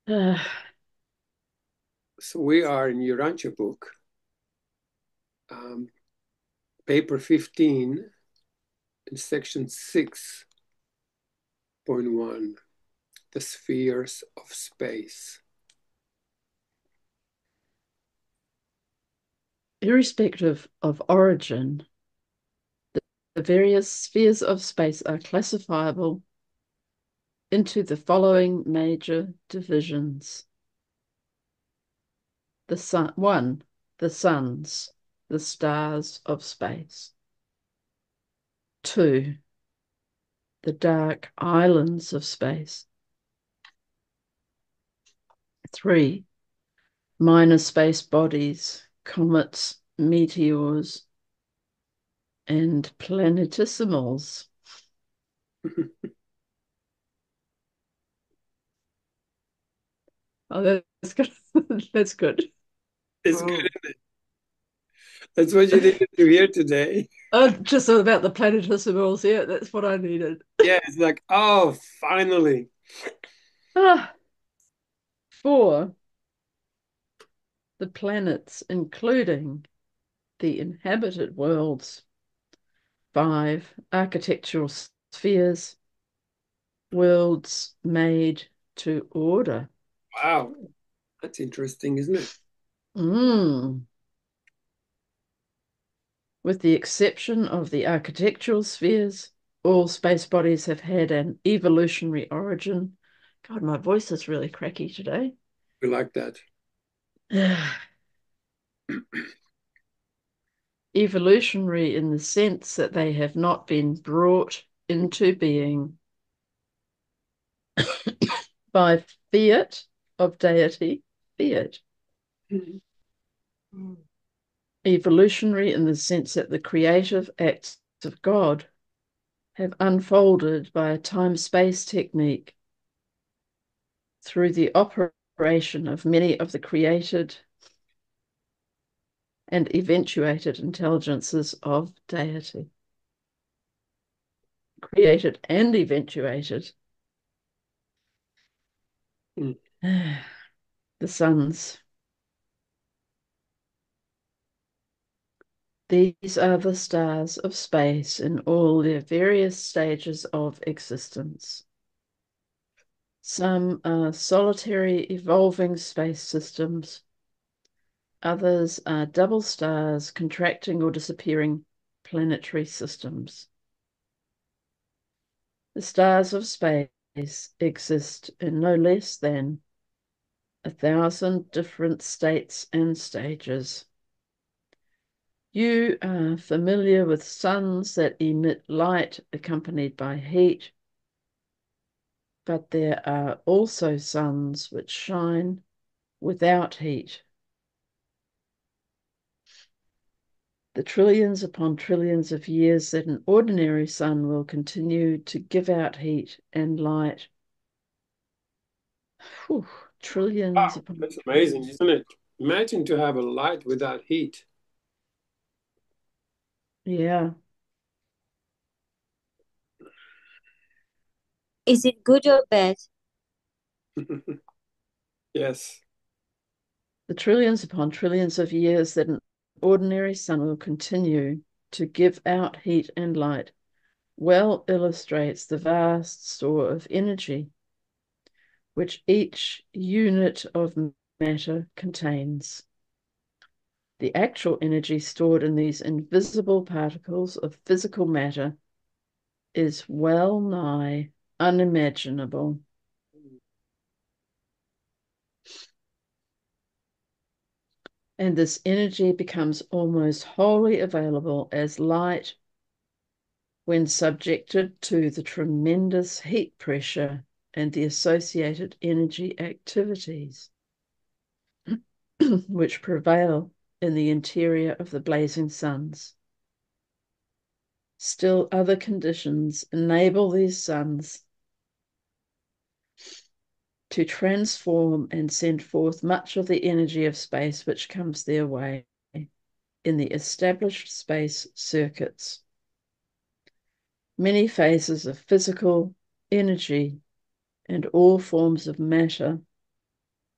Uh, So we are in URANTIA book, um, paper 15, in section 6.1, the spheres of space. Irrespective of origin, the various spheres of space are classifiable into the following major divisions. The sun, one, the suns, the stars of space. Two, the dark islands of space. Three, minor space bodies, comets, meteors, and planetesimals. Oh, that's good. That's good. It's good. That's what you needed to hear today. Oh, just about the planetesimals. Yeah, that's what I needed. Yeah, it's like, oh, finally. Ah, four, the planets, including the inhabited worlds. Five, architectural spheres, worlds made to order. Wow, that's interesting, isn't it? Mm. With the exception of the architectural spheres, all space bodies have had an evolutionary origin. God, my voice is really cracky today. We like that. Evolutionary in the sense that they have not been brought into being by fiat of deity, fiat. Evolutionary in the sense that the creative acts of God have unfolded by a time-space technique through the operation of many of the created and eventuated intelligences of deity. Created and eventuated. Mm. The suns. These are the stars of space in all their various stages of existence. Some are solitary evolving space systems. Others are double stars contracting or disappearing planetary systems. The stars of space exist in no less than 1,000 different states and stages. You are familiar with suns that emit light accompanied by heat, but there are also suns which shine without heat. The trillions upon trillions of years that an ordinary sun will continue to give out heat and light. Whew, trillions Wow, upon that's amazing, trillions. isn't it? Imagine to have a light without heat. Yeah. Is it good or bad? Yes. The trillions upon trillions of years that an ordinary sun will continue to give out heat and light well illustrates the vast store of energy which each unit of matter contains. The actual energy stored in these invisible particles of physical matter is well nigh unimaginable. And this energy becomes almost wholly available as light when subjected to the tremendous heat pressure and the associated energy activities which prevail in the interior of the blazing suns. Still other conditions enable these suns to transform and send forth much of the energy of space which comes their way in the established space circuits. Many phases of physical energy and all forms of matter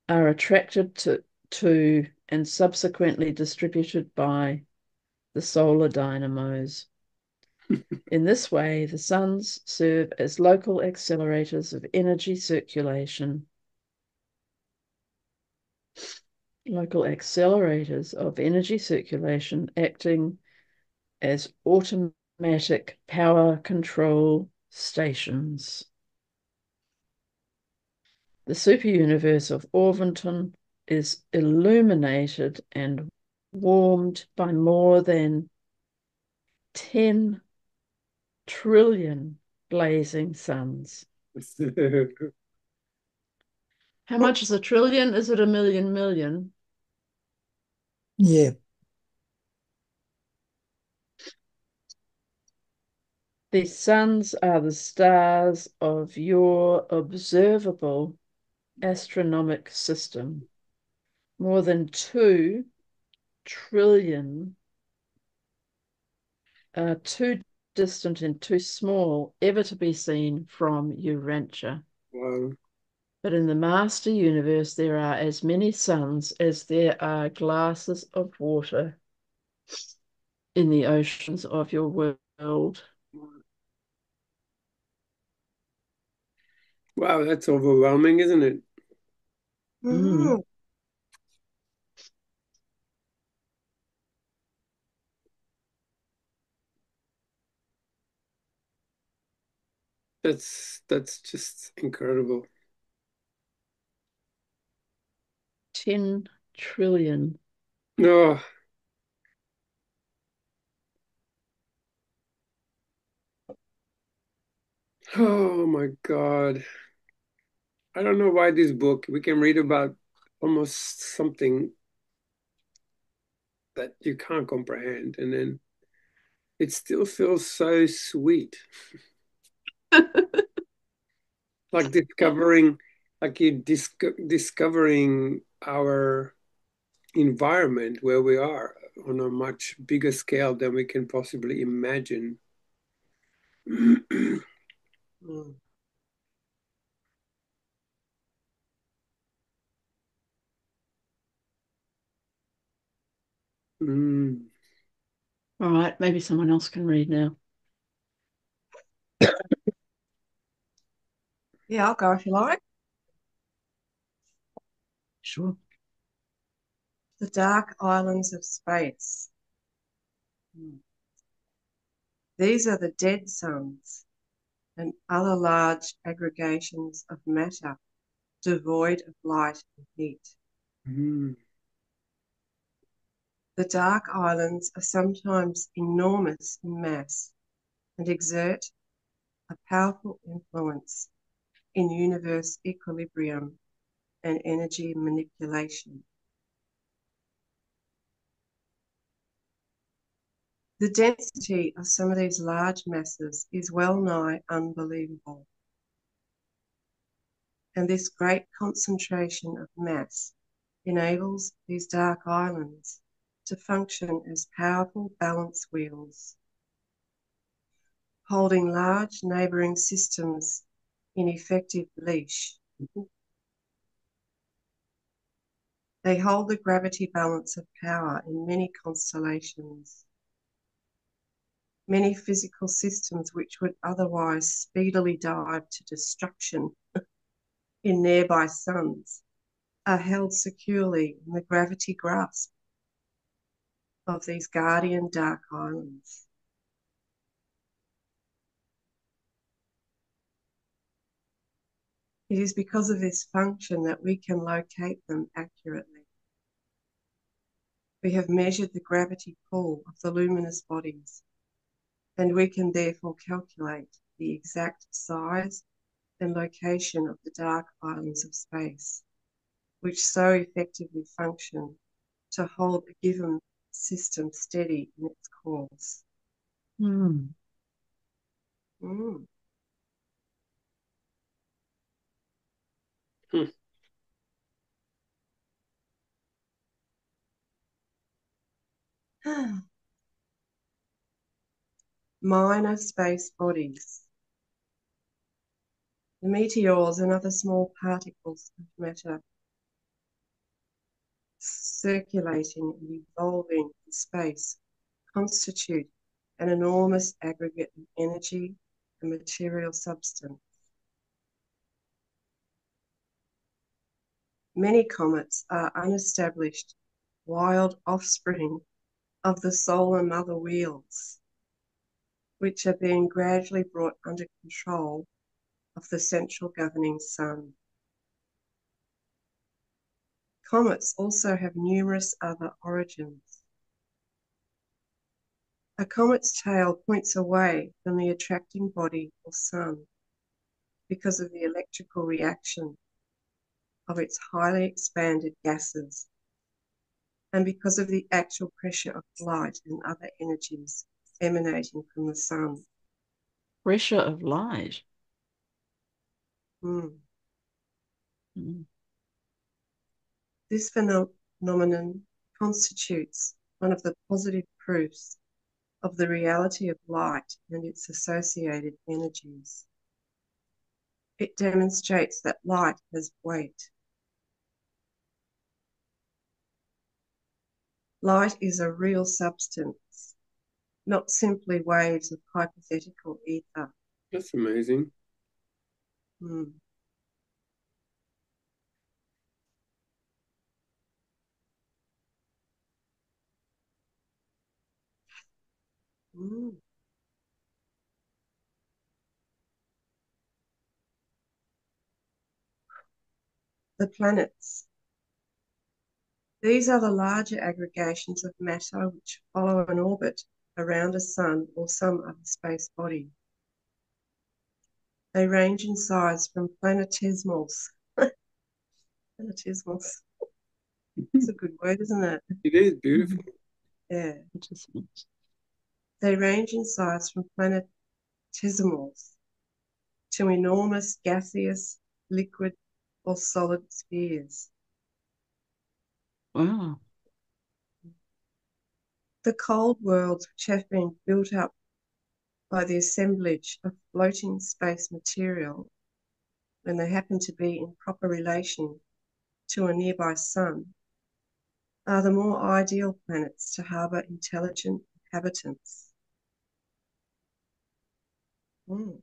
are attracted to and subsequently distributed by the solar dynamos. In this way, the suns serve as local accelerators of energy circulation. Local accelerators of energy circulation acting as automatic power control stations. The superuniverse of Orvonton is illuminated and warmed by more than 10 trillion blazing suns. How much is a trillion? Is it a million million? Yeah. These suns are the stars of your observable astronomic system. More than 2 trillion are too distant and too small ever to be seen from Urantia. Wow. But in the master universe, there are as many suns as there are glasses of water in the oceans of your world. Wow, that's overwhelming, isn't it? Mm. That's just incredible. 10 trillion. No. Oh my God. I don't know why this book, we can read about almost something that you can't comprehend, and then it still feels so sweet. Like discovering, like you discovering our environment where we are on a much bigger scale than we can possibly imagine. Mm. All right, maybe someone else can read now. Yeah, I'll go if you like. Sure. The Dark Islands of Space. These are the dead suns and other large aggregations of matter devoid of light and heat. Mm. The dark islands are sometimes enormous in mass and exert a powerful influence in universe equilibrium and energy manipulation. The density of some of these large masses is well nigh unbelievable. And this great concentration of mass enables these dark islands to function as powerful balance wheels, holding large neighbouring systems in effective leash. They hold the gravity balance of power in many constellations. Many physical systems which would otherwise speedily dive to destruction in nearby suns are held securely in the gravity grasp of these guardian dark islands. It is because of this function that we can locate them accurately. We have measured the gravity pull of the luminous bodies, and we can therefore calculate the exact size and location of the dark islands of space, which so effectively function to hold a given system steady in its course. Mm. Mm. Hmm. Minor space bodies. The meteors and other small particles of matter circulating and evolving in space constitute an enormous aggregate of energy and material substance. Many comets are unestablished, wild offspring of the solar mother wheels, which are being gradually brought under control of the central governing sun. Comets also have numerous other origins. A comet's tail points away from the attracting body or sun because of the electrical reaction of its highly expanded gases and because of the actual pressure of light and other energies emanating from the sun. Pressure of light. Mm. Mm. This phenomenon constitutes one of the positive proofs of the reality of light and its associated energies. It demonstrates that light has weight. Light is a real substance, not simply waves of hypothetical ether. That's amazing. Mm. Mm. The planets. These are the larger aggregations of matter which follow an orbit around a sun or some other space body. They range in size from planetesimals. Planetesimals. It's a good word, isn't it? It is beautiful. Yeah. Interesting. They range in size from planetesimals to enormous gaseous, liquid, or solid spheres. Wow. The cold worlds which have been built up by the assemblage of floating space material, when they happen to be in proper relation to a nearby sun, are the more ideal planets to harbour intelligent inhabitants. Mm.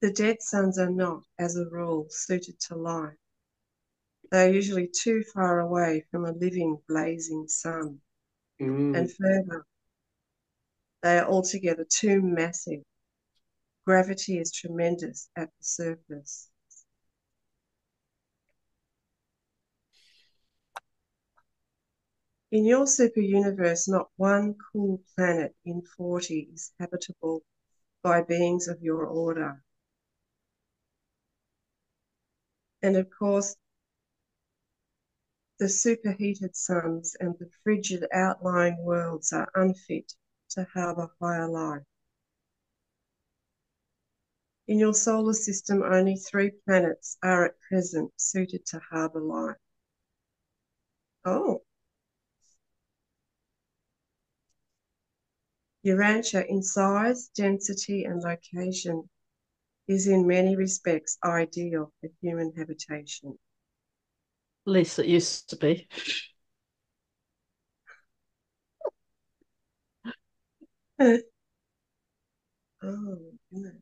The dead suns are not, as a rule, suited to life. They are usually too far away from a living, blazing sun. And further, they are altogether too massive. Gravity is tremendous at the surface. In your super universe, not one cool planet in 40 is habitable by beings of your order. And of course, the superheated suns and the frigid outlying worlds are unfit to harbour higher life. In your solar system, only 3 planets are at present suited to harbour life. Oh. Urantia, in size, density, and location, is in many respects ideal for human habitation. At least it used to be. Oh, goodness.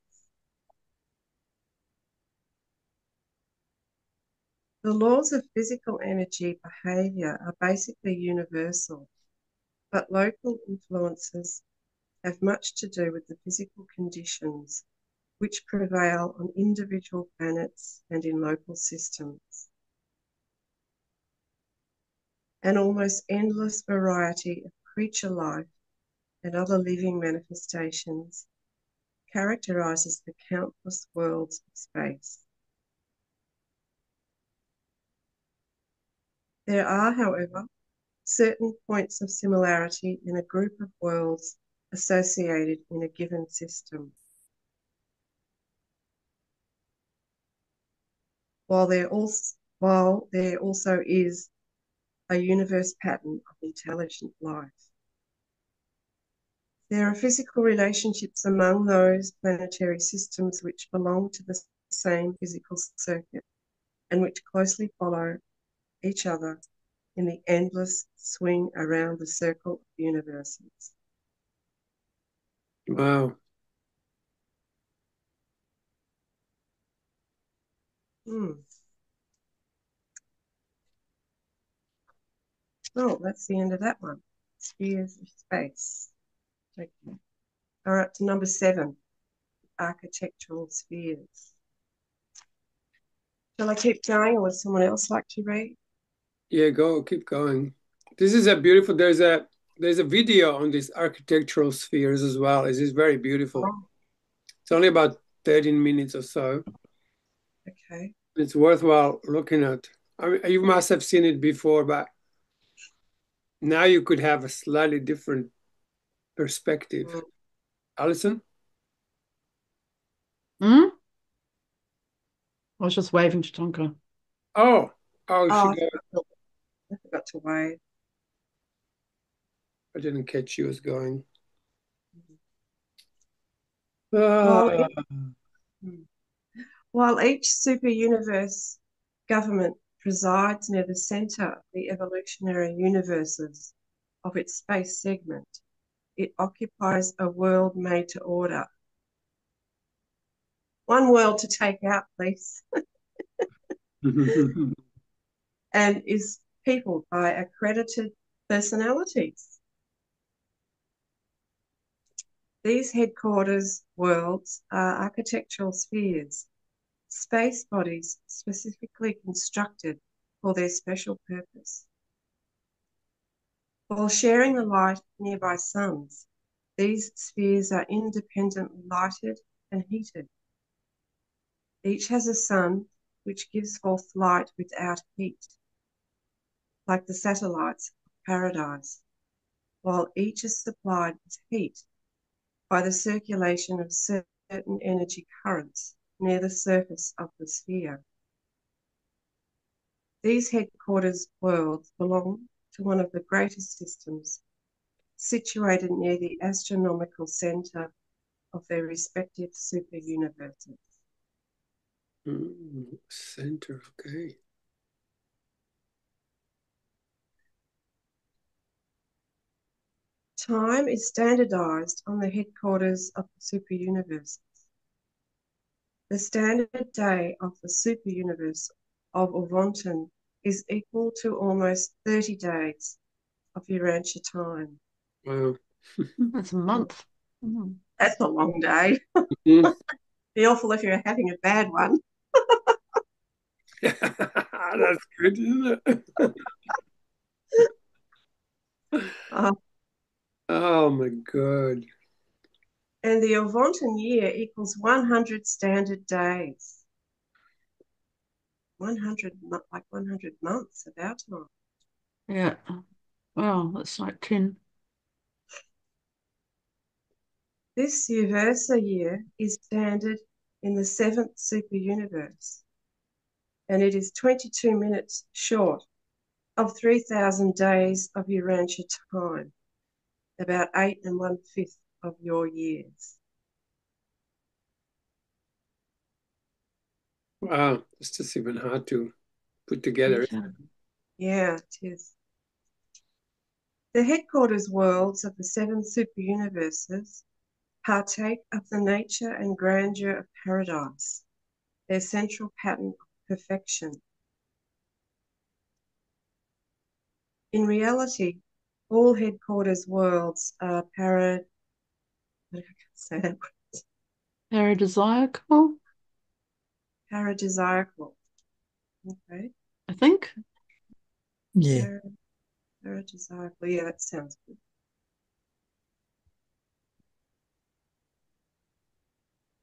The laws of physical energy behaviour are basically universal, but local influences have much to do with the physical conditions which prevail on individual planets and in local systems. An almost endless variety of creature life and other living manifestations characterises the countless worlds of space. There are, however, certain points of similarity in a group of worlds associated in a given system. While there also is a universe pattern of intelligent life. There are physical relationships among those planetary systems which belong to the same physical circuit and which closely follow each other in the endless swing around the circle of universes. Wow. Oh, that's the end of that one. Spheres of space. Okay. All right, to number 7, architectural spheres. Shall I keep going, or would someone else like to read? Yeah, keep going. This is a beautiful, there's a video on these architectural spheres as well. It is very beautiful. Oh, It's only about 13 minutes or so. okay. It's worthwhile looking at. I mean, you must have seen it before, but now you could have a slightly different perspective. Mm. Alison? Hmm? I was just waving to Tonka. Oh, Oh, she got, I forgot to wave. I didn't catch she was going. While Ah, while each super universe government presides near the center of the evolutionary universes of its space segment, it occupies a world made to order. One world to take out, please, and is peopled by accredited personalities. These headquarters worlds are architectural spheres, space bodies specifically constructed for their special purpose. While sharing the light of nearby suns, these spheres are independently lighted and heated. Each has a sun which gives forth light without heat, like the satellites of paradise, while each is supplied with heat by the circulation of certain energy currents near the surface of the sphere. These headquarters worlds belong to one of the greatest systems, situated near the astronomical centre of their respective super universes. center, okay. Time is standardized on the headquarters of the super universes. The standard day of the super universe of Urantia is equal to almost 30 days of Urantia time. Wow. That's a month. Mm. That's a long day. Mhm. Be awful if you're having a bad one. That's good, isn't it? Uh, Oh my God. and the Urantia year equals 100 standard days. 100, like 100 months of our time. Yeah. Wow, that's like 10. This Uversa year is standard in the 7th super universe, and it is 22 minutes short of 3,000 days of Urantia time, about 8 1/5 of your years. Wow. It's just even hard to put together. Yeah, it is. The headquarters worlds of the 7 super universes partake of the nature and grandeur of paradise, their central pattern of perfection. In reality, all headquarters worlds are Paradisiacal, paradisiacal. Okay, I think. Yeah. paradisiacal. Yeah, that sounds good.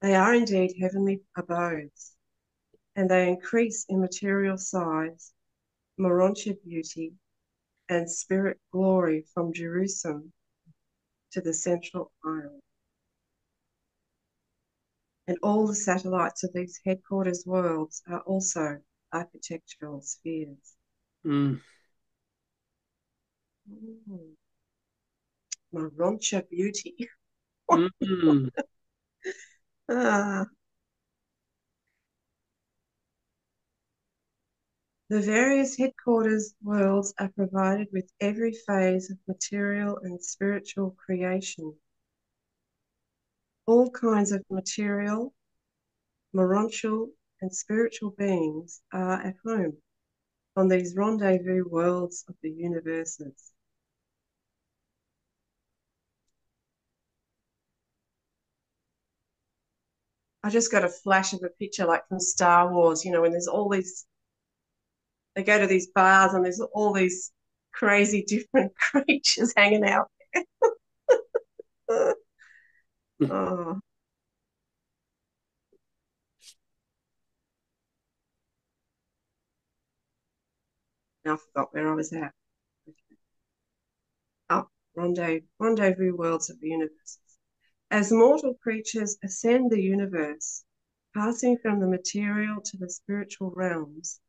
They are indeed heavenly abodes, and they increase in material size, Morontia beauty, and spirit glory from Jerusalem to the central island. And all the satellites of these headquarters worlds are also architectural spheres. Mm. Morontia beauty. Mm. Ah. The various headquarters worlds are provided with every phase of material and spiritual creation. All kinds of material, morontial, and spiritual beings are at home on these rendezvous worlds of the universes. I just got a flash of a picture like from Star Wars, you know, when there's all these, they go to these bars and there's all these crazy different creatures hanging out. Oh, now I forgot where I was at. Oh, rendezvous worlds of the universe. As mortal creatures ascend the universe, passing from the material to the spiritual realms,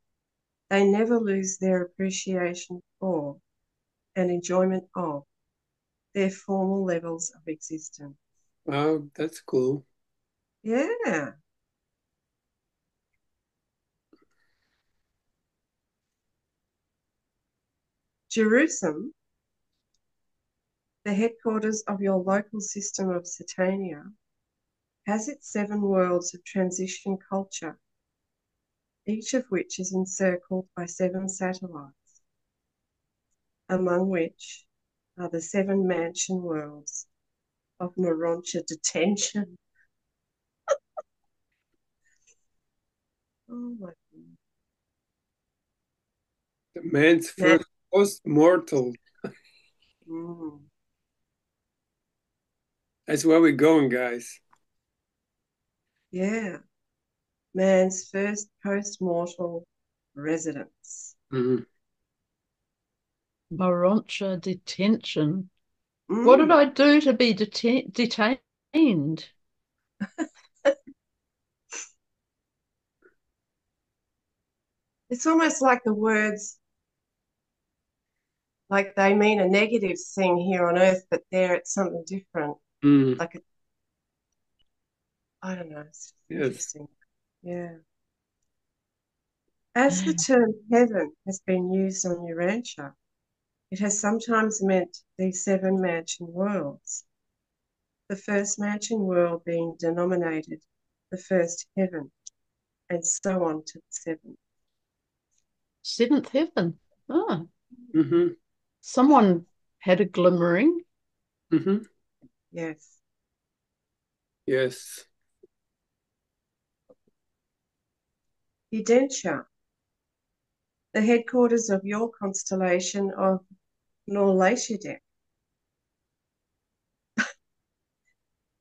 they never lose their appreciation for and enjoyment of their formal levels of existence. Wow, that's cool. Yeah. Jerusalem, the headquarters of your local system of Satania, has its 7 worlds of transition culture, each of which is encircled by 7 satellites, among which are the 7 mansion worlds of Morontia detention. Oh my goodness. The man's Man. first post-mortal. Mm. That's where we're going, guys. Yeah. Man's first post-mortal residence. Mm. Morontia detention. Mm. What did I do to be detained? It's almost like the words, like they mean a negative thing here on earth, but there it's something different. Mm. Like, I don't know, it's Yes. interesting. Yeah. As the term heaven has been used on Urantia, it has sometimes meant these 7 mansion worlds, the first mansion world being denominated the first heaven, and so on to the 7th. 7th heaven. Ah, Mm-hmm. someone had a glimmering. Mm-hmm. Yes. Yes. Udentia, the headquarters of your constellation of Norlatiadec,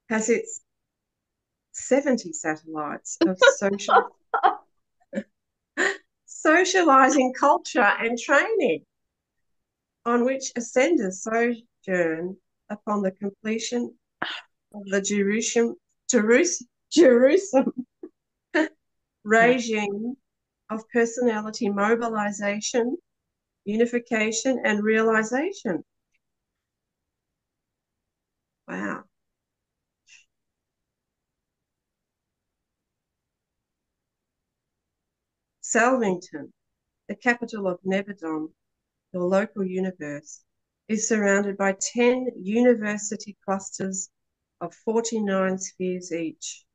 has its 70 satellites of socializing culture and training, on which ascenders sojourn upon the completion of the Jerusalem regime of personality mobilization, unification, and realization. Wow. Salvington, the capital of Nebadon, your local universe, is surrounded by 10 university clusters of 49 spheres each.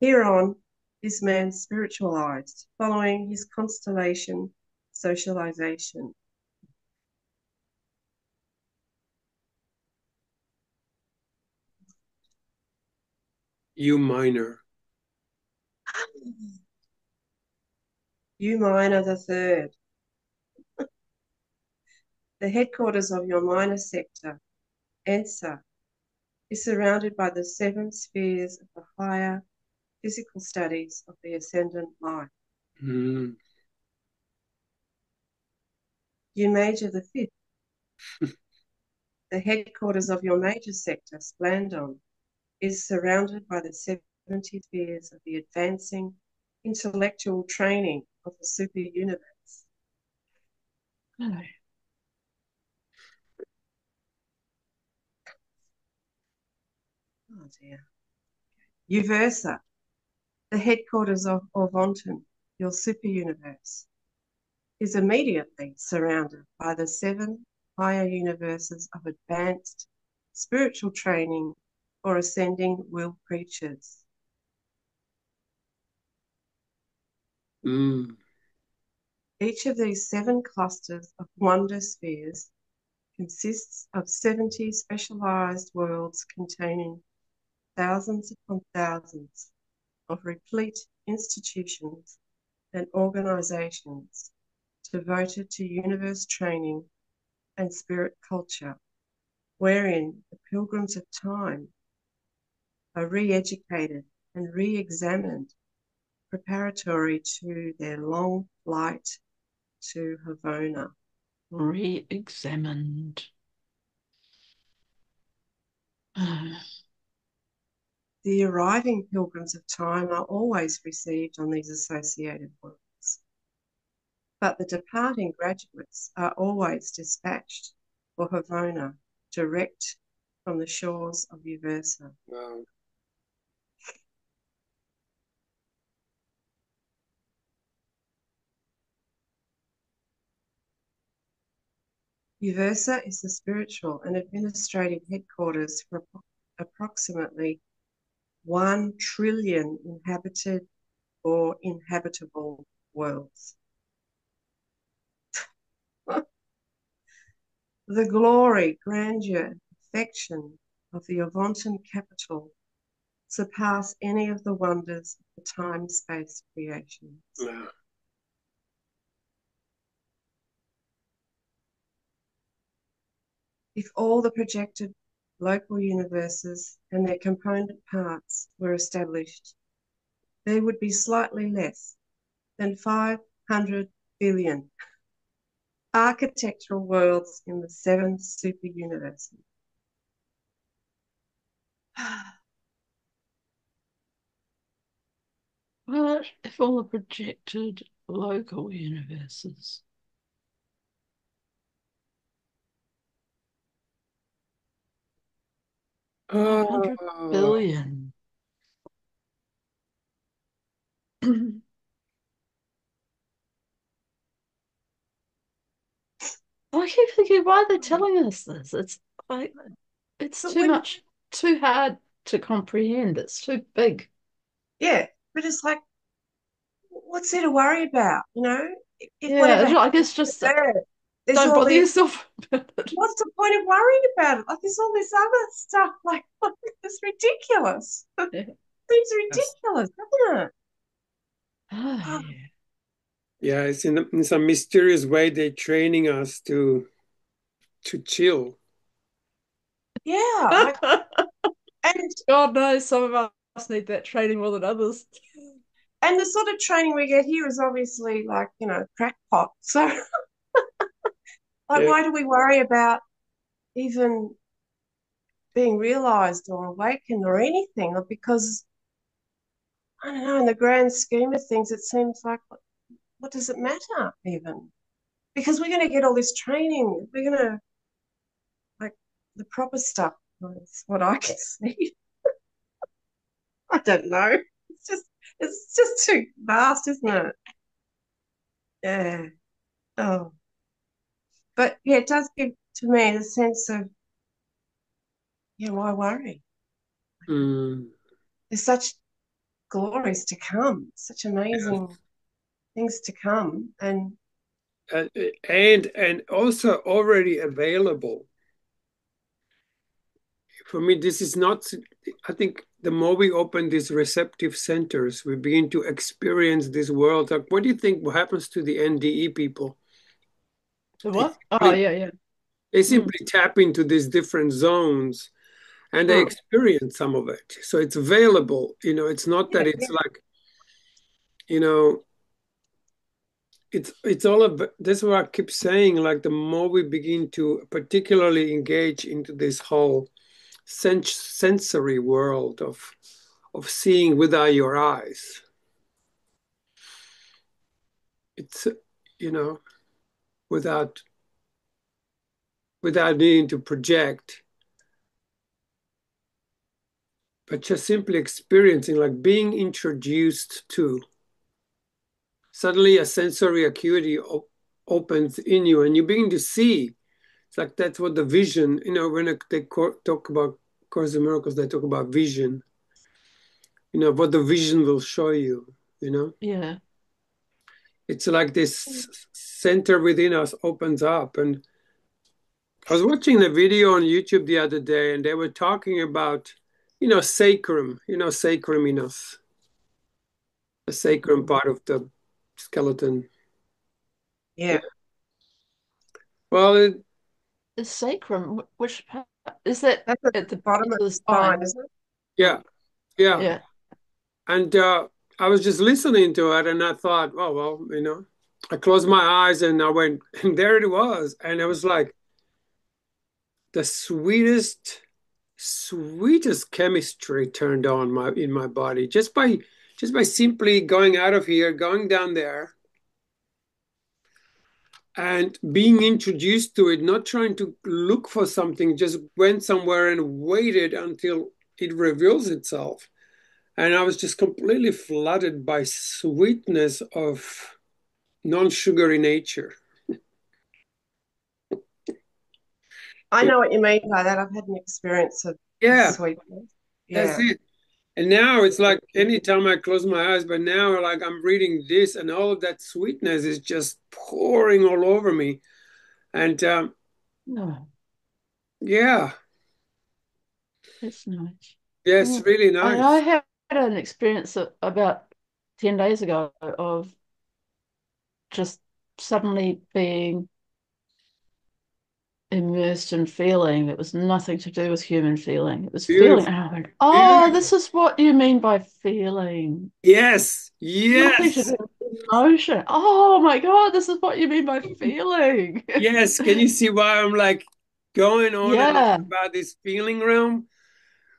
Hereon is man spiritualized, following his constellation socialization. U minor. U minor the third, the headquarters of your minor sector, Ensa, is surrounded by the 7 spheres of the higher physical studies of the ascendant life. Mm. U major the fifth, the headquarters of your major sector, Splandon, is surrounded by the 70 spheres of the advancing intellectual training of the super universe. Oh. dear. Uversa, the headquarters of Orvonton, your super universe, is immediately surrounded by the 7 higher universes of advanced spiritual training for ascending will creatures. Each of these 7 clusters of wonder spheres consists of 70 specialized worlds containing thousands upon thousands of replete institutions and organizations devoted to universe training and spirit culture, wherein the pilgrims of time are re-educated and re-examined preparatory to their long flight to Havona. Re-examined. The arriving pilgrims of time are always received on these associated worlds, but the departing graduates are always dispatched for Havona direct from the shores of Uversa. Wow. Uversa is the spiritual and administrative headquarters for approximately 1 trillion inhabited or inhabitable worlds. The glory, grandeur, and perfection of the Orvonton capital surpass any of the wonders of the time-space creations. Wow. If all the projected local universes and their component parts were established, there would be slightly less than 500 billion architectural worlds in the 7 super universes. Well, if all the projected local universes. Oh. 500 billion. I keep thinking, why are they telling us this? It's like, it's But too much, too hard to comprehend. It's too big. yeah, but it's like, what's there to worry about? You know, if Yeah, whatever I happens, guess just there's don't all bother these. yourself about it. What's the point of worrying about it? Like, there's all this other stuff. Like, it's ridiculous. Yeah. Seems ridiculous, doesn't it? Oh, Oh, yeah. Yeah, it's in some mysterious way they're training us to chill. yeah, like, and God knows some of us need that training more than others. the sort of training we get here is obviously like, you know, crackpot. So, like, Yeah. why do we worry about even being realized or awakened or anything? Because I don't know, in the grand scheme of things, it seems like, what does it matter even? Because we're going to get all this training. We're going to, like, the proper stuff. That's what I can see. I don't know. It's just too vast, isn't it? Yeah. Oh. But yeah, it does give to me the sense of, yeah, why worry? Mm. There's such glories to come, such amazing things to come. And And also already available. For me, this is not, I think the more we open these receptive centers, we begin to experience this world. Like, what do you think happens to the NDE people? The They what? Oh, simply, yeah, yeah. they Mm. simply tap into these different zones and they mm, experience some of it. So it's available. It's not yeah, that yeah, it's like, you know, it's all about, that's what I keep saying, like the more we begin to particularly engage into this whole sensory world of seeing without your eyes, it's you know without needing to project, but just simply experiencing, like being introduced to. Suddenly a sensory acuity opens in you and you begin to see. It's like that's what the vision, when they talk about Course in Miracles, they talk about vision, what the vision will show you. Yeah. It's like this center within us opens up. And I was watching a video on YouTube the other day and they were talking about, sacrum, sacrum in us, the sacrum part of the skeleton. Yeah. Well, The sacrum, which part is that That's at at the the bottom base of of the the spine, spine? isn't it? yeah, yeah. Yeah. And I was just listening to it and I thought, oh, well, I closed my eyes and I went, and there it was. And it was like the sweetest chemistry turned on in my body just by simply going out of here, going down there and being introduced to it, not trying to look for something, just went somewhere and waited until it reveals itself. And I was just completely flooded by sweetness of non-sugary nature. I know what you mean by that. I've had an experience of Yeah, sweetness. that's Yeah. it. And now it's like anytime I close my eyes, but now like I'm reading this and all of that sweetness is just pouring all over me. And No, yeah, that's nice. yes, really I nice. had an experience about 10 days ago of just suddenly being immersed in feeling. It was nothing to do with human feeling. It was feeling. Beautiful, And I went, oh, beautiful. this is what you mean by feeling. Yes, Nothing to yes, do with emotion. Oh my God, this is what you mean by feeling. yes. Can you see why I'm like going on and on Yeah, about this feeling realm?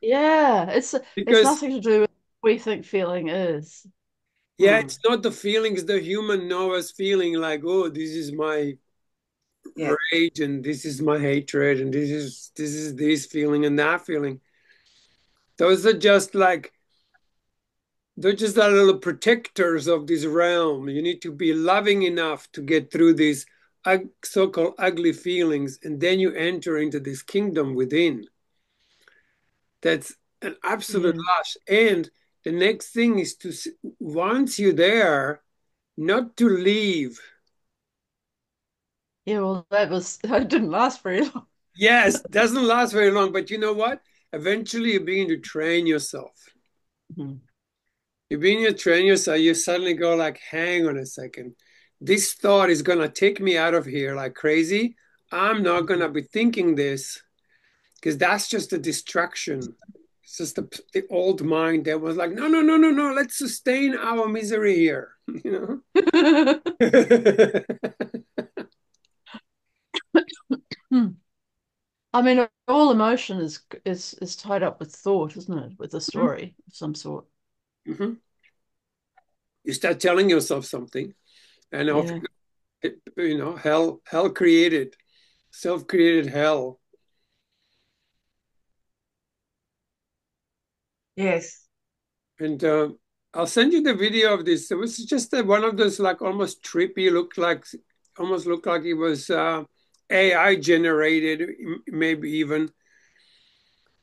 yeah. It's Because nothing to do with what we think feeling is. yeah, Hmm. it's not the feelings the human know as feeling like, oh, this is my Yeah. rage and this is my hatred and this is this feeling and that feeling. Those are just like they're just a little protectors of this realm. You need to be loving enough to get through these so-called ugly feelings, and then you enter into this kingdom within. That's an absolute Yeah. lush. And the next thing is once you're there, not to leave. Yeah, well, that didn't last very long. Yes, doesn't last very long, but you know what? Eventually you begin to train yourself. Mhm. You begin to train yourself, you suddenly go like, hang on a second. This thought is gonna take me out of here like crazy. I'm not gonna be thinking this because that's just a distraction. It's just the old mind that was like, no, no, no, no, no, let's sustain our misery here. Hmm. I mean, all emotion is tied up with thought, isn't it? With a story of some sort. Mhm. You start telling yourself something, and off, Yeah. hell created, self-created hell. Yes. And I'll send you the video of this. It was just one of those like almost trippy, almost looked like it was AI generated, maybe even.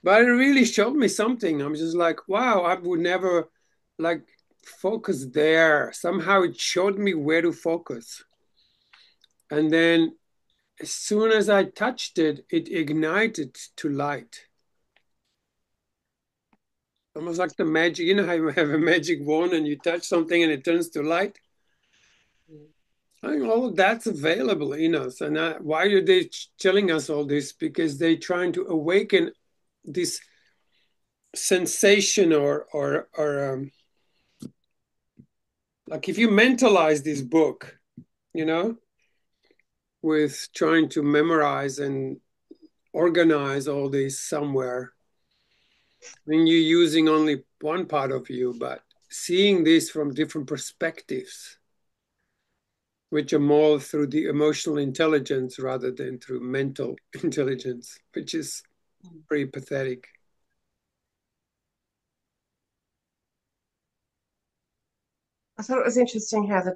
But it really showed me something. I'm just like, wow, I would never like focus there. Somehow it showed me where to focus. And then as soon as I touched it, it ignited to light. Almost like the magic, you know how you have a magic wand and you touch something and it turns to light? I think all of that's available. So now, why are they telling us all this? Because they're trying to awaken this sensation or like if you mentalize this book, you know, with trying to memorize and organize all this somewhere. I mean, you're using only one part of you, but seeing this from different perspectives, which are more through the emotional intelligence rather than through mental intelligence, which is pretty pathetic. I thought it was interesting how the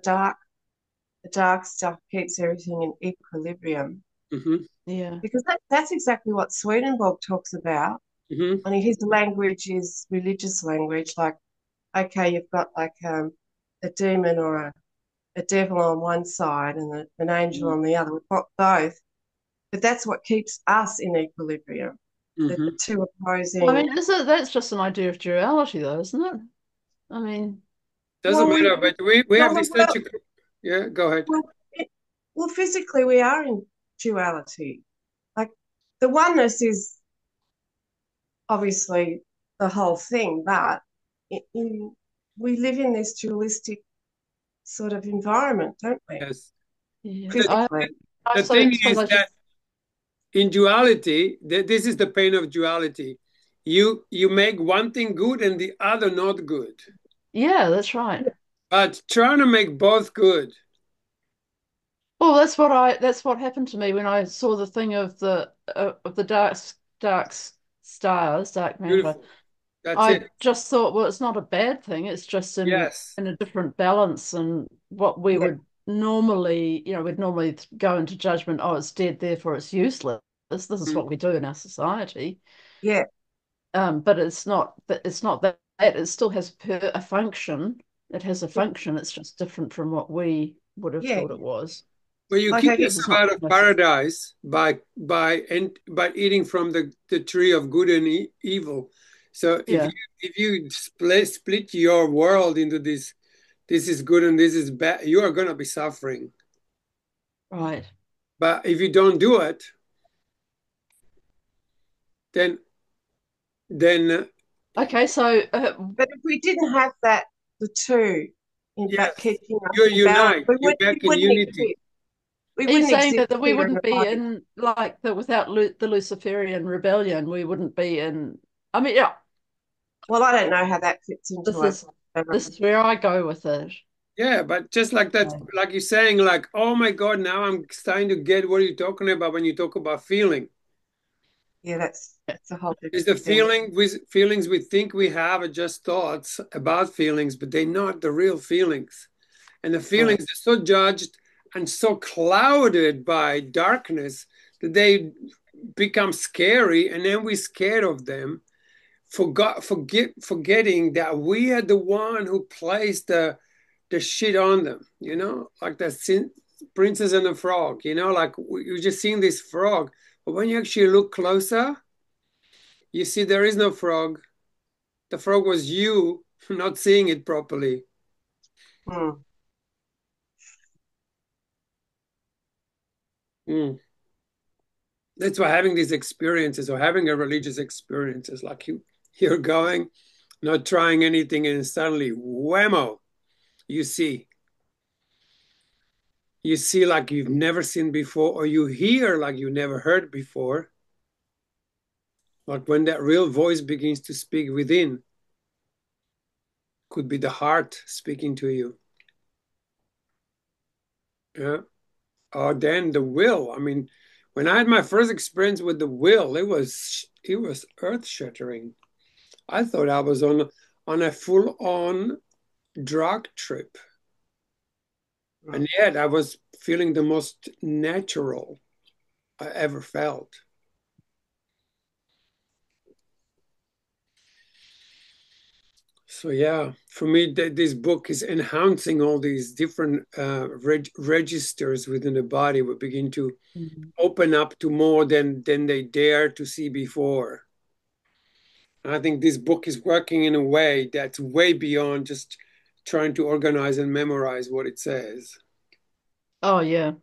dark stuff keeps everything in equilibrium, Hmm. Yeah. because that's exactly what Swedenborg talks about. Hmm. I mean, his language is religious language. Like, okay, you've got like a demon or a devil on one side and an angel Mm. on the other. We've got both, but that's what keeps us in equilibrium. The Hmm. two I opposing. mean, that's just an idea of duality, though, isn't it? I mean, Doesn't Well, matter, but we no, have this such a, yeah, go ahead. well, well, physically we are in duality. Like the oneness is obviously the whole thing, but we live in this dualistic sort of environment, don't we? Yes. yeah. The, Physically. I the thing suppose is I that just in duality, this is the pain of duality. You make one thing good and the other not good. yeah, that's right. But trying to make both good. Well, that's what happened to me when I saw the thing of the dark stars, dark matter. Beautiful. That's I it. just thought, well, it's not a bad thing. It's just Yes. in a different balance, and what we Yeah, would normally, we'd normally go into judgment. Oh, it's dead, therefore it's useless. This is Mm. what we do in our society. yeah, But it's not that. It's not that. It still has a function. It has a function. It's just different from what we would have yeah. thought it was. Well, you Like keep I guess, Because it's yourself not out of paradise by eating from the tree of good and evil. So yeah, if you split your world into this is good and this is bad, you are going to be suffering. right. But if you don't do it, then then Okay, so but if we didn't have that, the two, in yes, fact, keeping us you in balance, unite. You're we back in wouldn't unity. exist. We are you wouldn't saying exist that we here in the wouldn't be body. in like that without the Luciferian rebellion? We wouldn't be in. I mean, yeah, Well, I don't know how that fits into this our is this is where I go with it. Yeah, but just like that, Okay. like you're saying, like, oh my God, now I'm starting to get what you're talking about when you talk about feeling. Yeah, that's a whole Is the different thing. feelings we think we have are just thoughts about feelings, but they're not the real feelings. And the Mm. feelings are so judged and so clouded by darkness that they become scary, and then we're scared of them, forgetting that we are the one who placed the shit on them, like the Princess and the Frog, like you're just seeing this frog. But when you actually look closer, you see there is no frog. The frog was you not seeing it properly. Mm. Mm. That's why having these experiences or having a religious experience is like you're going, not trying anything, and suddenly, whammo, you see. You see like you've never seen before, or you hear like you never heard before. Like when that real voice begins to speak within, could be the heart speaking to you. Yeah. Or then the will. I mean, when I had my first experience with the will, it was earth shattering. I thought I was on a full on drug trip, Mm. and yet I was feeling the most natural I ever felt. So yeah, for me, this book is enhancing all these different registers within the body. We begin to Mhm. open up to more than they dare to see before. And I think this book is working in a way that's way beyond just trying to organize and memorize what it says. Oh yeah,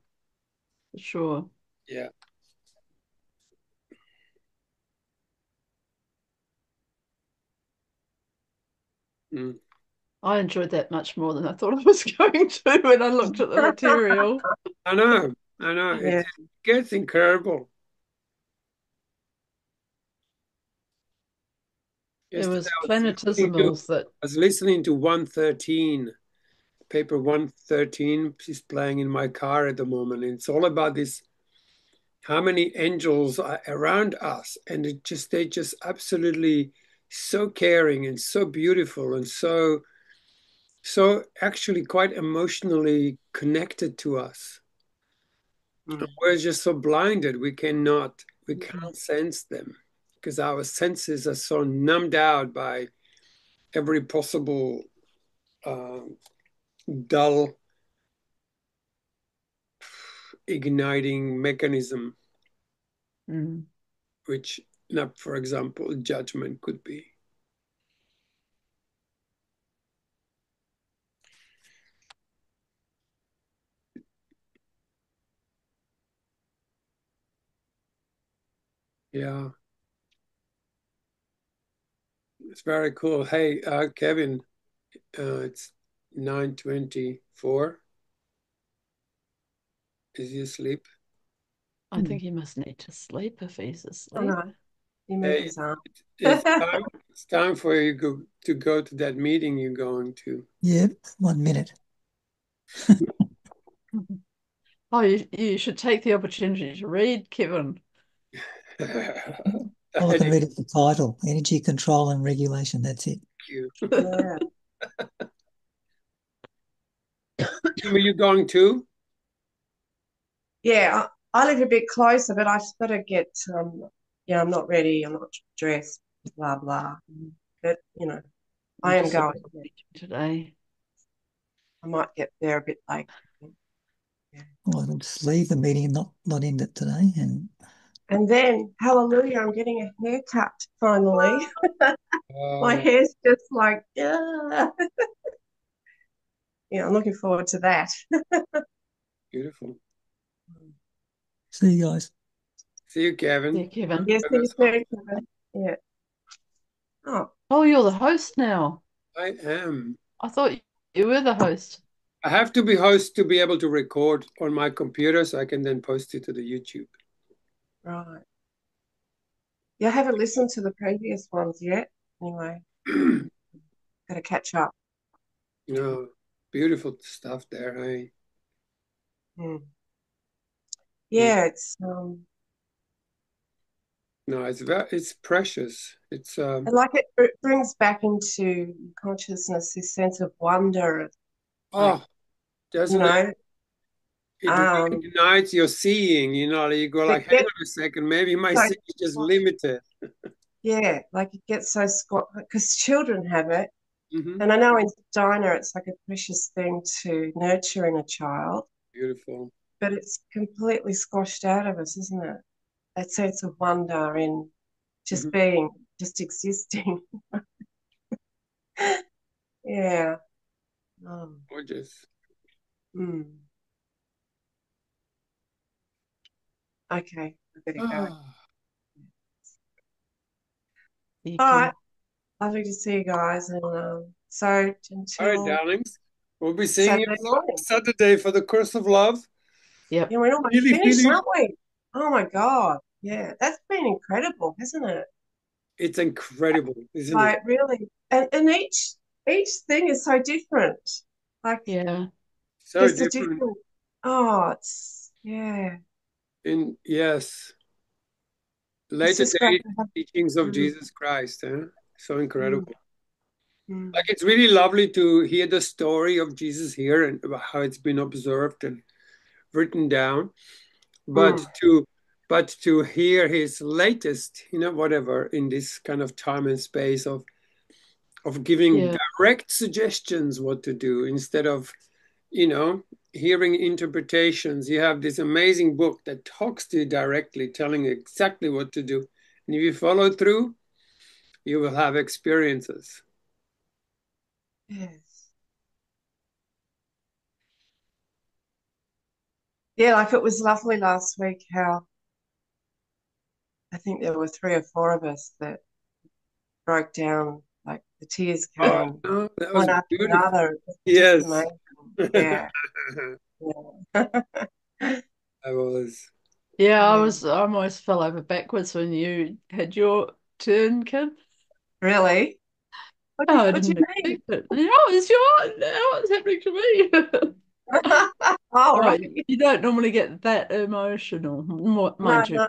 for sure. Yeah. Mm. I enjoyed that much more than I thought I was going to when I looked at the material. I know. I know. Yeah. It gets incredible. There Yesterday was I was listening to planetesimals that. I was listening to 113. Paper 113 is playing in my car at the moment. And it's all about this, how many angels are around us. And they just absolutely so caring and so beautiful and so so actually quite emotionally connected to us. We're just so blinded, we can't sense them because our senses are so numbed out by every possible uh, dull igniting mechanism, which, for example, judgment could be. Yeah. It's very cool. Hey, Kevin, it's 9:24. Is he asleep? I think he must need to sleep if he's Oh asleep. no, he moved his arm. It's time for you to go to that meeting you're going to. Yeah, 1 minute. Oh, you should take the opportunity to read, Kevin. All I can read is the title, Energy Control and Regulation. That's it. Yeah. Are you going to? Yeah, I live a bit closer, but I've got to get, yeah, I'm not ready. I'm not dressed, blah, blah. But, I am going today. I might get there a bit late. Yeah. Well, I'll just leave the meeting and not end it today. And then, hallelujah, I'm getting a haircut finally. My Oh, hair's just like, yeah. Yeah, I'm looking forward to that. beautiful. See you guys. See you, Kevin. See you, Kevin. Yes, see you soon, Kevin. Yeah. Oh, you're the host now. I am. I thought you were the host. I have to be host to be able to record on my computer so I can then post it to the YouTube. Right. Yeah, I haven't listened to the previous ones yet. Anyway, got to catch up. Beautiful stuff there. Hey. Yeah, it's no, it's precious. It's and like it brings back into consciousness this sense of wonder. Like, doesn't it? It reignites your seeing, you go like, hang on a second, maybe my seeing is just limited. Yeah, like it gets so because children have it. And I know in Steiner it's like a precious thing to nurture in a child. Beautiful. But it's completely squashed out of us, isn't it? That sense of wonder in just being, just existing. Yeah. Gorgeous. Okay, I better go. All right. Lovely to see you guys. And so until all right, darlings. We'll be seeing Saturday you morning. Saturday for the Course of Love. Yep. Yeah, we're almost finished, aren't we? Oh my God. Yeah, that's been incredible, hasn't it? It's incredible, isn't it? Like really. And each thing is so different. Like so different. Oh, it's yes. Later day teachings of Jesus Christ, so incredible. Like it's really lovely to hear the story of Jesus here and about how it's been observed and written down, but to hear his latest, whatever in this kind of time and space of giving direct suggestions what to do instead of, hearing interpretations. You have this amazing book that talks to you directly, telling you exactly what to do. And if you follow through, you will have experiences. Yes. Yeah, like it was lovely last week how I think there were 3 or 4 of us that broke down, like the tears came that was one after beautiful. another. Yes. Yeah. I was. Yeah, I almost fell over backwards when you had your turn, Kim. Really? What I do you didn't mean? expect it. What's happening to me? Oh, right. You don't normally get that emotional. Mind you,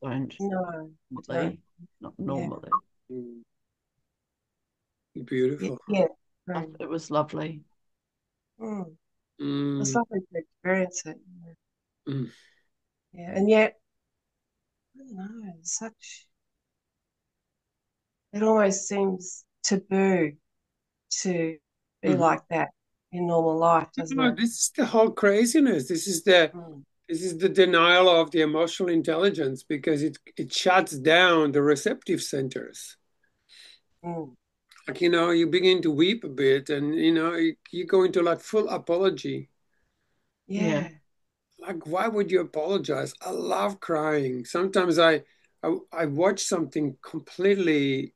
don't. No. Not normally. Beautiful. Yeah. It was lovely. Mm. It's Mm, lovely to experience it. mm. Yeah, and yet, I don't know, such, it almost seems taboo to be Mhm. like that in normal life, doesn't No, it? this is the whole craziness. Mm. This is the denial of the emotional intelligence because it shuts down the receptive centers. Mm. Like, you begin to weep a bit and, you go into like full apology. Yeah. Yeah. Like, why would you apologize? I love crying. Sometimes I watch something completely,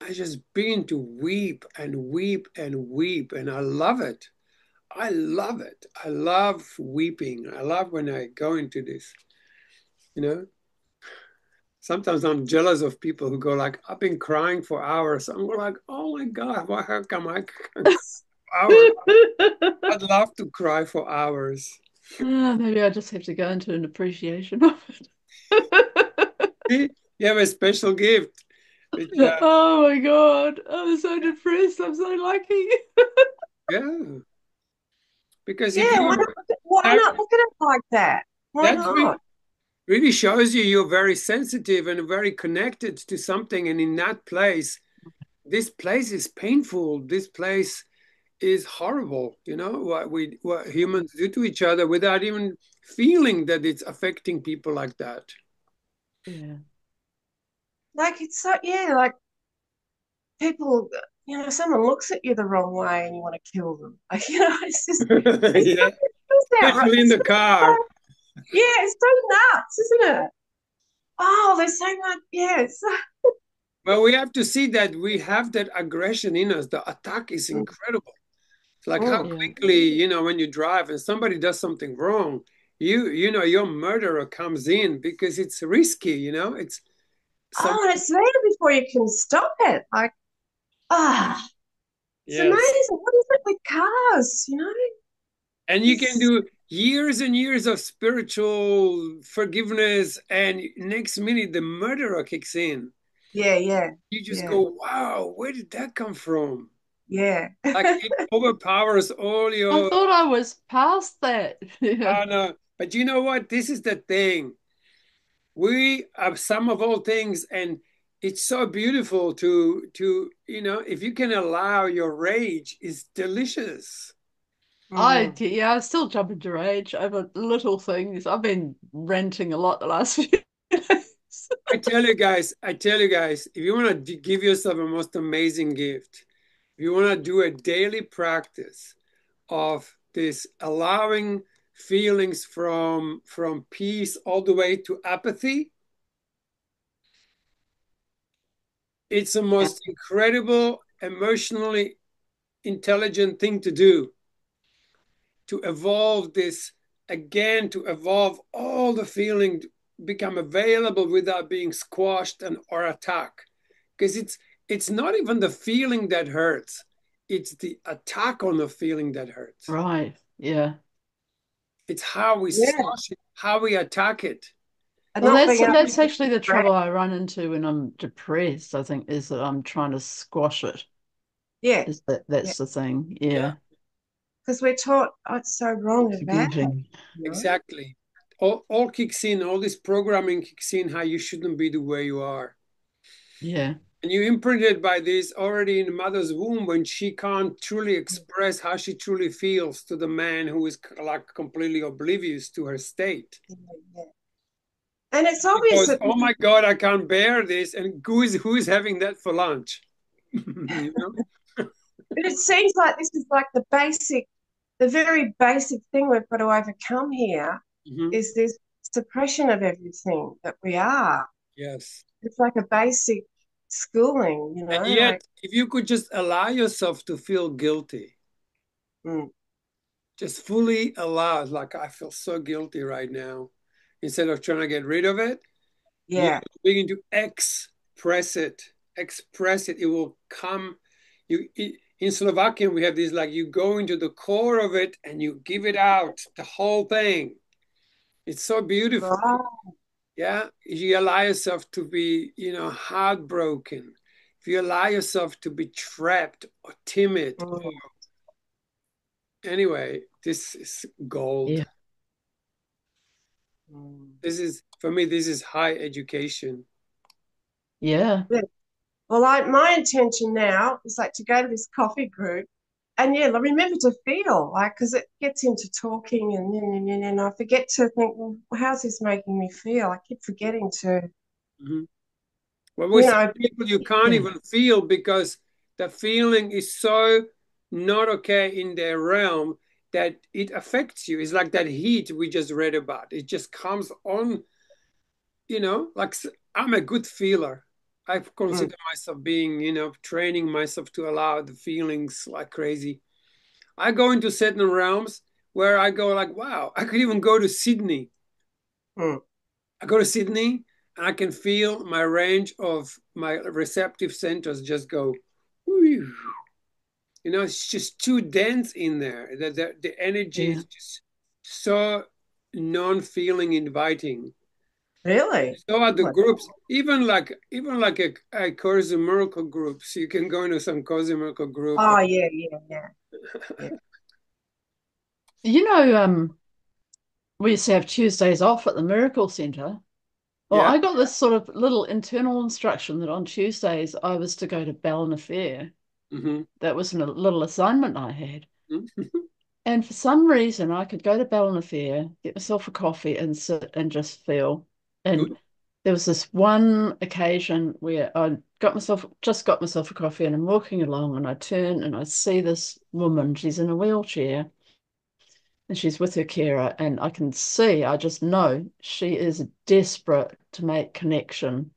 I just begin to weep and weep and weep, and I love it. I love it. I love weeping. I love when I go into this, you know. Sometimes I'm jealous of people who go like, I've been crying for hours. I'm like, oh my God, why how come I can cry for hours? I'd love to cry for hours. Maybe I just have to go into an appreciation of it. See, you have a special gift, which, Oh my God. I'm so depressed. I'm so lucky. yeah, because if Yeah, you why that not look at it like that? Why that not? really shows you're very sensitive and very connected to something, and in that place, this place is painful. This place is horrible. What humans do to each other without even feeling that it's affecting people like that. Yeah. Like it's so, yeah, like people, someone looks at you the wrong way and you want to kill them. Like, Yeah, it's outright. especially in the car. Yeah, it's so nuts, isn't it? Oh, there's so much. Yeah, Well, we have to see that we have that aggression in us. The attack is mm, incredible. It's like how mm. Yeah. quickly, when you drive and somebody does something wrong, your murderer comes in because it's risky. It's some Oh, and it's there before you can stop it. Like, ah, it's yes. amazing. What is it with cars? And you can It's do years and years of spiritual forgiveness, and next minute the murderer kicks in. yeah, yeah, You just yeah, go, wow, where did that come from? yeah. Like it overpowers all I your thought I was past that. Yeah. no. But you know what? This is the thing. We are some of all things, and it's so beautiful to if you can allow your rage, is delicious. Mm. Yeah, I still jump into rage over little things. I've been ranting a lot the last few days. I tell you guys, if you want to give yourself a most amazing gift, if you want to do a daily practice of this allowing feelings from peace all the way to apathy, it's the Yeah. most incredible, emotionally intelligent thing to do. To evolve this again, to evolve all the feeling, to become available without being squashed and or attacked. Because it's not even the feeling that hurts, it's the attack on the feeling that hurts. Right. Yeah. It's how we Yeah, squash it, how we attack it. and Well, not that's being able that's to actually the express. trouble I run into when I'm depressed, I think, is that I'm trying to squash it. Yeah, Is that yeah, that's the thing. Yeah, Yeah. because we're taught, oh, it's so wrong It's and bad. forgetting. You know? exactly. All kicks in, all this programming kicks in how you shouldn't be the way you are. Yeah. And you imprinted by this already in the mother's womb when she can't truly express how she truly feels to the man who is like completely oblivious to her state. Yeah, yeah. And it's She obvious goes, that "Oh my God, I can't bear this!" And who is having that for lunch? you know? it seems like this is like the very basic thing we've got to overcome here Mhm. is this suppression of everything that we are. Yes. It's like a basic schooling, And like, yet, if you could just allow yourself to feel guilty, mm, just fully allow it, like I feel so guilty right now, instead of trying to get rid of it, you yeah, begin to express it. It will come. In Slovakian, we have this like you go into the core of it and you give it out, the whole thing. It's so beautiful. right. Yeah. If you allow yourself to be, heartbroken, if you allow yourself to be trapped or timid, Mm, Anyway, this is gold. Yeah. This is, for me, this is high education. Yeah. Yeah. Well, my intention now is like to go to this coffee group and yeah, remember to feel like, because it gets into talking and I forget to think, well, how's this making me feel? I keep forgetting to, Mhm. Well, with you some know, people, you can't Yeah. even feel because the feeling is so not okay in their realm that it affects you. It's like that heat we just read about. It just comes on, like I'm a good feeler. I mm, consider myself being, training myself to allow the feelings like crazy. I go into certain realms where I go like, wow, I could even go to Sydney. mm. I go to Sydney and I can feel my range of my receptive centers just go, whew. It's just too dense in there. The energy Yeah. is just so non-feeling inviting. Really? So are the What? groups, even like a Course in Miracle group. So you can go into some Course in Miracle group. Oh, yeah, yeah, yeah, yeah. You know, we used to have Tuesdays off at the Miracle Center. Well, Yeah. I got this sort of little internal instruction that on Tuesdays I was to go to Ballina Fair. Hmm. That was a little assignment I had. Hmm. And for some reason, I could go to Ballina Fair, get myself a coffee, and sit and just feel. And Good. there was this one occasion where I just got myself a coffee, and I'm walking along, and I turn and I see this woman. She's in a wheelchair, and she's with her carer, and I just know she is desperate to make connection.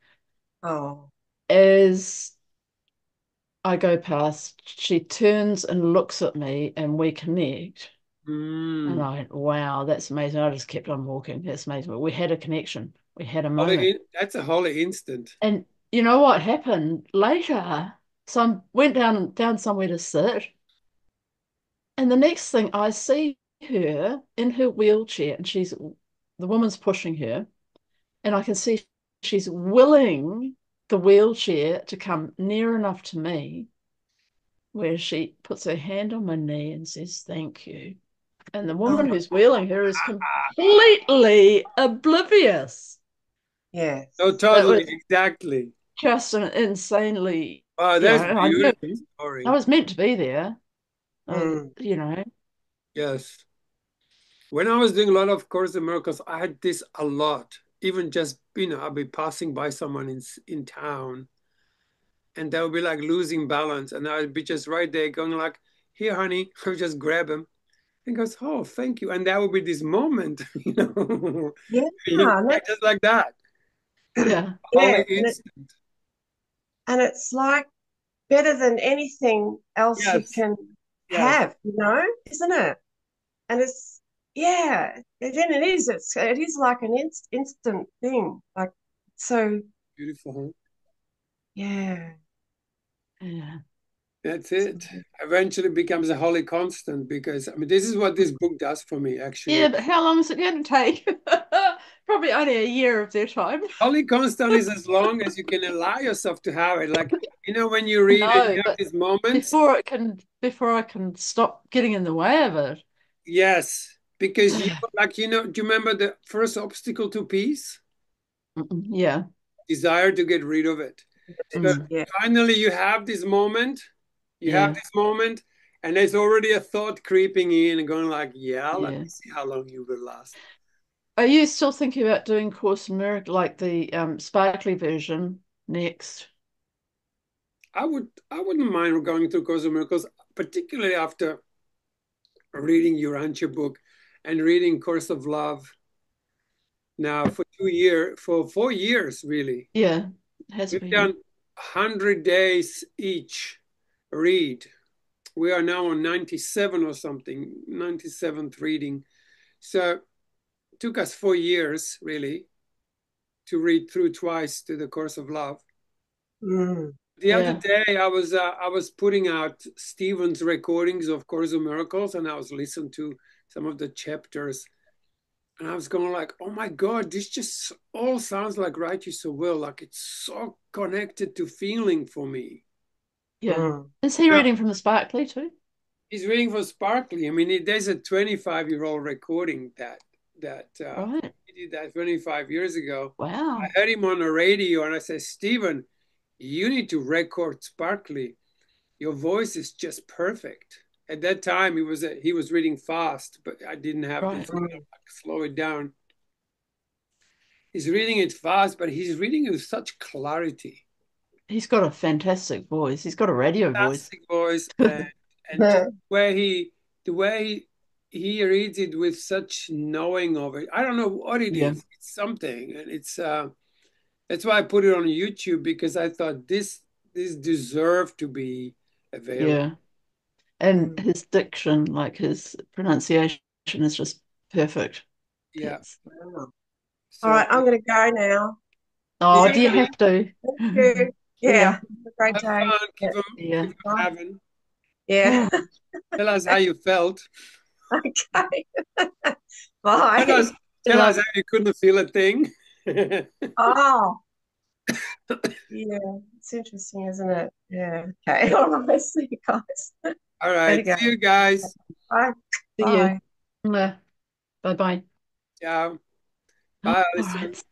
Oh, As I go past, she turns and looks at me, and we connect. And Mm. I went, wow, that's amazing. I just kept on walking. That's amazing. We had a connection. We had a moment. That's a holy instant. And you know what happened later? So I went down somewhere to sit, and the next thing I see her in her wheelchair, and the woman's pushing her, and I can see she's willing the wheelchair to come near enough to me where she puts her hand on my knee and says, "Thank you." And the oh, woman who's wheeling her is completely oblivious. So yes. That totally, was exactly. just an insanely, Wow, you know, that's and I knew beautiful I story. was meant to be there. Mm, You know, Yes. When I was doing a lot of Course in Miracles, I had this a lot. Even just, I'd be passing by someone in town and they would be like losing balance. And I'd be just right there going like, here, honey, I would just grab him and goes, oh, thank you. And that would be this moment, yeah, like just like that. yeah, Holy yeah, instant. and it's like better than anything else you Yes, can yes. have, isn't it? And it's yeah, it is. It is like an instant thing. Like so, Beautiful, huh? yeah. yeah, That's it. Eventually becomes a holy constant because, this is what this book does for me, yeah. actually. But how long is it going to take? Probably only a year of their time. Holy constant is as long as you can allow yourself to have it. Like, when you read and No, you have but these moments, before I can stop getting in the way of it. yes, because do you remember the first obstacle to peace? Yeah. Desire to get rid of it. So Mm, Yeah. finally you have yeah. this moment, and there's already a thought creeping in and going like, yeah, let Yeah. me see how long you will last. Are you still thinking about doing Course in Miracles, like the sparkly version next? I wouldn't mind going through Course of Miracles, particularly after reading URANTIA book and reading Course of Love now for 4 years, really. Yeah, it has We've done been. 100 days each read. We are now on 97 or something, 97th reading. So it took us 4 years, really, to read through twice to the Course of Love. Mm. The other Yeah, day, I was putting out Stephen's recordings of Course of Miracles, and I was listening to some of the chapters, and I was going like, "Oh my God, this just all sounds like Write You So Will. Like it's so connected to feeling for me." yeah. Mm. Is he Now, reading from the sparkly too? He's reading for Sparkly. I mean, there's a 25-year-old recording that Right. he did that 25 years ago. Wow. I heard him on the radio, and I said, Stephen, you need to record Sparkly. Your voice is just perfect. At that time, he was reading fast, but I didn't have the Right. thing to slow it down. He's reading it fast, but he's reading it with such clarity. He's got a fantastic voice. He's got a radio voice. Fantastic voice, and just the way he reads it with such knowing of it. I don't know what it Yeah. is. It's something, and it's that's why I put it on YouTube, because I thought this deserved to be available. Yeah. And his diction, like his pronunciation, is just perfect. Yeah. It's Wow. So All right, I'm going to go now. oh, do you yeah, have to? Thank you. Yeah. Yeah, have a great have day. fun. Yeah. Yeah. Keep 'em having. Yeah. Tell us how you felt. Okay. Tell Bye. us, tell us how you couldn't feel a thing. Oh, yeah. It's interesting, isn't it? Yeah. Okay. All right. See you guys. All Better right. go. See you guys. Bye. See you. Bye. Bye bye. Ciao. All Bye, Alison. right.